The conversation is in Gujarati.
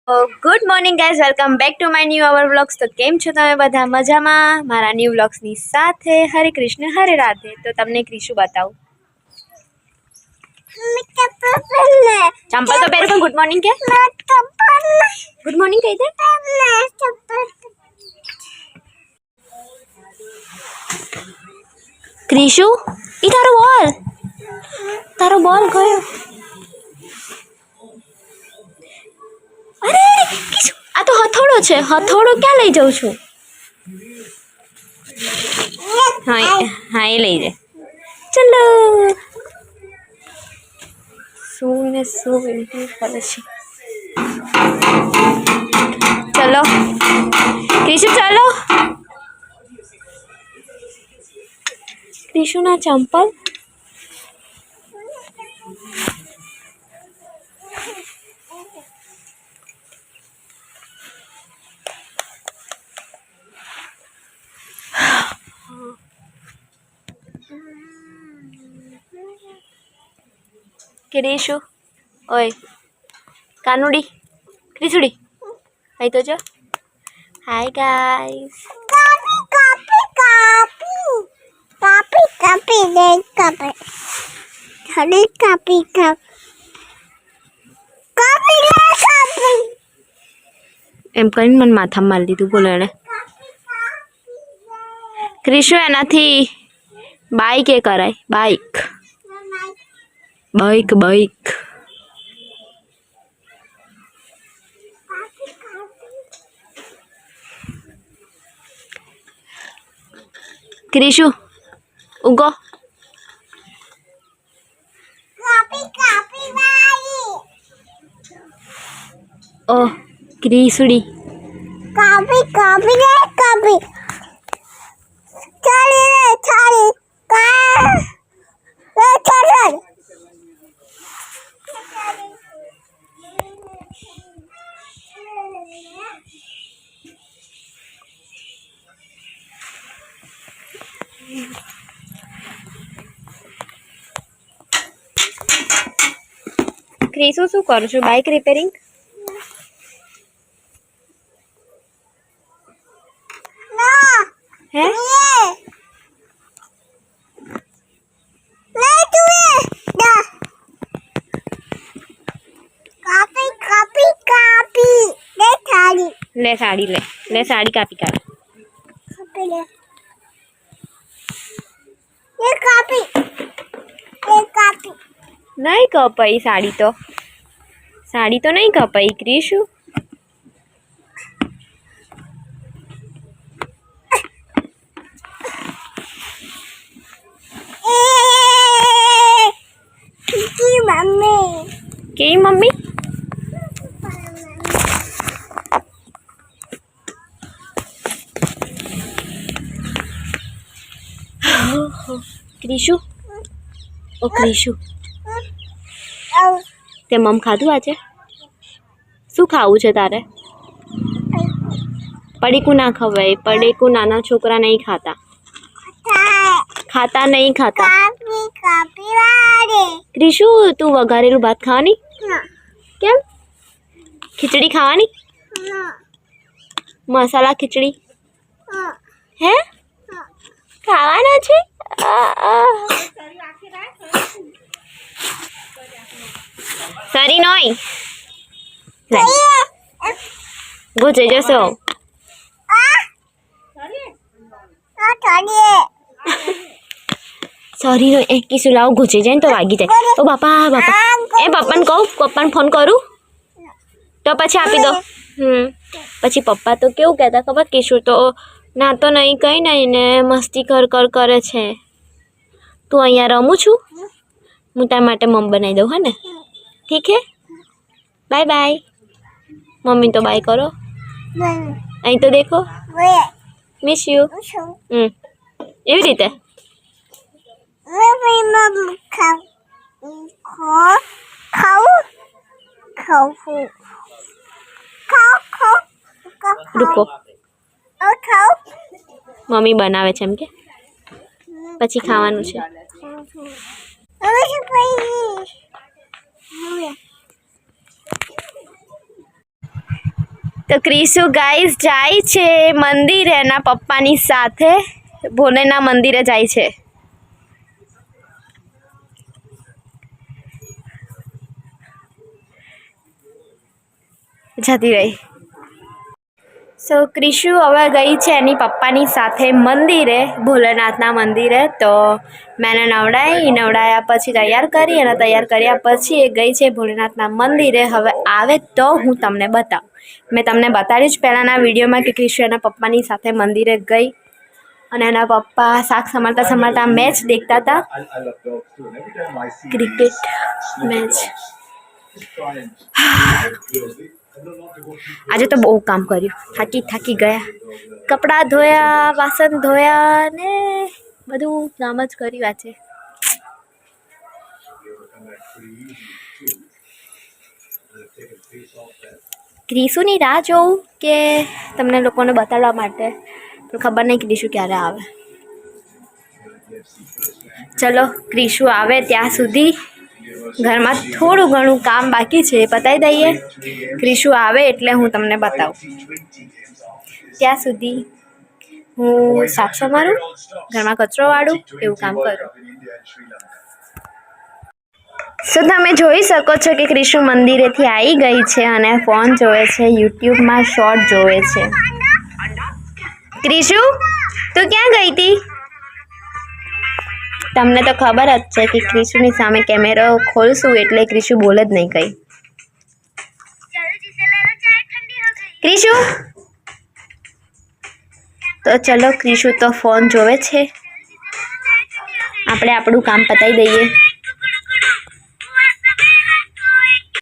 Good morning guys, welcome back to my new our vlogs. તો કેમ છો તમે બધા? મજામાં? મારા ન્યૂ વ્લોગ્સની સાથે હરે કૃષ્ણ હરે રાધે. તો તમને ક્રિશુ બતાવું. ચંપલ તો પહેરું પણ ગુડ મોર્નિંગ કે ગુડ મોર્નિંગ કહી દે. ક્રિશુ, ઈ તારો બોલ ગયો. અરે ક્રિશુ, આ તો હથોડો છે. હથોડો ક્યાં લઈ જાઉં છું? હા એ લઈ જાય. ચલો શું વિનતી કરે છે. ચલો ક્રિશુ, ચલો. ક્રિશુના ચંપલ ક્રિશુ, ઓય કાનુડી, ક્રિશુડી, અહીં તો જો. Hi guys. એમ કરીને મને માથામાં મારી દીધું. બોલો એને. ક્રિશુ, એનાથી બાઈક એ કરાય. બાઈક. ક્રિશુ ઉગો. ઓ ક્રિશુડી, ક્રિશુ શું કરું છું? Bike repairing. હે લે સાડી, લે સાડી કાપી કાઢ. નહીં કપાઈ સાડી તો નહીં કપાઈ ક્રિશુ. કેવી મમ્મી? ક્રિશુ, ઓ ક્રિશુ, તે મમ ખાધું આજે? શું ખાવું છે તારે? પડીકું ના ખવાય. પડીકું નાના છોકરા નહીં ખાતા. નહીં ખાતા. ક્રિશુ, તું વઘારેલું ભાત ખાવાની? કેમ? ખીચડી ખાવાની? મસાલા ખીચડી હે ખાવાના છે? સારી નોય ગોચે જશો. સોરી નો એક કિસ્સો લાવ. ઘૂચી જાય ને તો વાગી જાય. ઓ બાપા એ પપ્પાને કહું, પપ્પાને ફોન કરું તો પછી આપી દો. પછી પપ્પા તો કેવું કહેતા ખબર? કિશોર તો ના તો નહીં કંઈ નહીં ને મસ્તી કરે છે. તું અહીંયા રમું છું, હું તારા માટે મમ બનાવી દઉં. હે ને? ઠીક હે. Bye bye. મમ્મી તો બાય કરો. અહીં તો દેખો. Miss you. એવી રીતે રૂકો. મમ્મી બનાવે છે એમ કે પછી ખાવાનું છે. તો ક્રિશુ ગાઈસ જાય છે મંદિરે એના પપ્પાની સાથે, ભોલેના મંદિરે જાય છે. જતી રહી. સો ક્રિશુ હવે ગઈ છે એની પપ્પાની સાથે મંદિરે, ભોલેનાથના મંદિરે. તો મેં એને નવડાયા પછી તૈયાર કરી, અને તૈયાર કર્યા પછી એ ગઈ છે ભોલેનાથના મંદિરે. હવે આવે તો હું તમને બતાવું. મેં તમને બતાડ્યું જ પહેલાંના વિડીયોમાં કે ક્રિશુ એના પપ્પાની સાથે મંદિરે ગઈ, અને એના પપ્પા શાક સમારતા મેચ દેખતા હતા, ક્રિકેટ મેચ. આજે તો બહુ કામ કર્યું, થાકી ગયા. કપડાં ધોયા, વાસણ ધોયા ને બધું કામ જ કર્યું આજે. ક્રિશુની રાહ જોઉં કે તમને લોકોને બતાડવા માટે, પણ ખબર નહીં ક્રિશુ ક્યારે આવે. ચલો ક્રિશુ આવે ત્યાં સુધી ઘરમાં થોડું ઘણું કામ બાકી છે, એ પતાવી દઈએ. ક્રિશુ આવે એટલે હું તમને બતાવું. ત્યાં સુધી હું શાક સમારું, ઘરમાં કચરો વાળું, એવું કામ કરું. સો તમે જોઈ શકો છો કે ક્રિશુ મંદિરેથી આવી ગઈ છે અને ફોન જોવે છે, યુટ્યુબમાં શોર્ટ જોવે છે. ક્રિશુ તું ક્યાં ગઈ હતી? તમને તો ખબર જ છે કે ક્રિશુની સામે કેમેરો ખોલશું એટલે ક્રિશુ બોલે જ નહીં કંઈ. ક્રિશુ તો ચલો, ક્રિશુ તો ફોન જોવે છે, આપણે આપણું કામ પતાવી દઈએ.